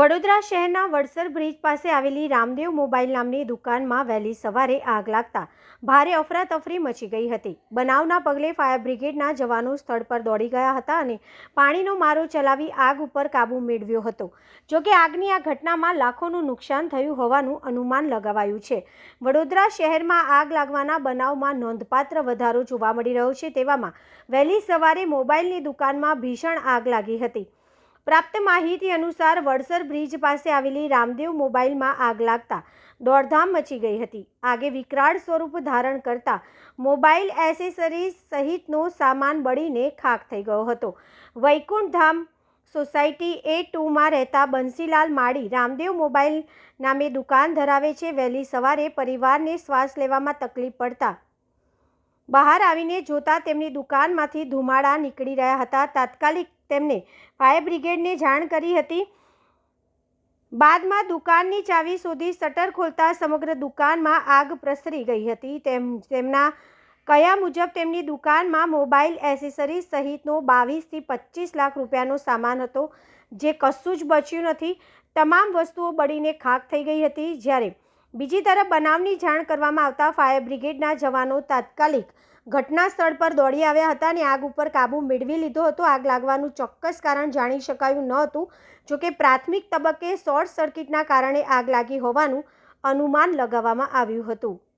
વડોદરા શહેરના વડસર બ્રિજ પાસે આવેલી રામદેવ મોબાઈલ નામની દુકાનમાં વહેલી સવારે આગ લાગતા ભારે અફરાતફરી મચી ગઈ હતી। બનાવના પગલે ફાયર બ્રિગેડના જવાનો સ્થળ પર દોડી ગયા હતા અને પાણીનો મારો ચલાવી આગ ઉપર કાબૂ મેળવ્યો હતો। જોકે આગની આ ઘટનામાં લાખોનું નુકસાન થયું હોવાનું અનુમાન લગાવાયું છે। વડોદરા શહેરમાં આગ લાગવાના બનાવમાં નોંધપાત્ર વધારો જોવા મળી રહ્યો છે। તેવામાં વહેલી સવારે મોબાઈલની દુકાનમાં ભીષણ આગ લાગી હતી। પ્રાપ્ત માહિતી અનુસાર વડસર બ્રિજ પાસે આવેલી રામદેવ મોબાઈલમાં આગ લાગતા દોડધામ મચી ગઈ હતી। આગે વિકરાળ સ્વરૂપ ધારણ કરતા મોબાઈલ એસેસરીઝ સહિતનો સામાન બળીને ખાખ થઈ ગયો હતો। વૈકુંઠ ધામ સોસાયટી A2માં રહેતા બંસીલાલ માળી રામદેવ મોબાઈલ નામે દુકાન ધરાવે છે। વહેલી સવારે પરિવારને શ્વાસ લેવામાં તકલીફ પડતા બહાર આવીને જોતા તેમની દુકાનમાંથી ધુમાડા નીકળી રહ્યા હતા। તાત્કાલિક તેમને ફાયર બ્રિગેડને જાણ કરી હતી। બાદમાં દુકાનની ચાવી શોધી શટર ખોલતા સમગ્ર દુકાનમાં આગ પ્રસરી ગઈ હતી। તેમના કહ્યા મુજબ તેમની દુકાનમાં મોબાઈલ એસેસરીઝ સહિતનો 22 થી 25 લાખ રૂપિયાનો સામાન હતો, જે કશું જ બચ્યું નથી। તમામ વસ્તુઓ બળીને ખાખ થઈ ગઈ હતી। જ્યારે બીજી તરફ બનાવની જાણ કરવામાં આવતા ફાયર બ્રિગેડના જવાનો તાત્કાલિક ઘટના સ્થળ પર દોડી આવ્યા હતા અને આગ ઉપર કાબૂ મેળવી લીધો હતો। આગ લાગવાનું ચોક્કસ કારણ જાણી શકાયું ન હતું। જોકે પ્રાથમિક તબક્કે શોર્ટ સર્કિટના કારણે આગ લાગી હોવાનું અનુમાન લગાવવામાં આવ્યું હતું।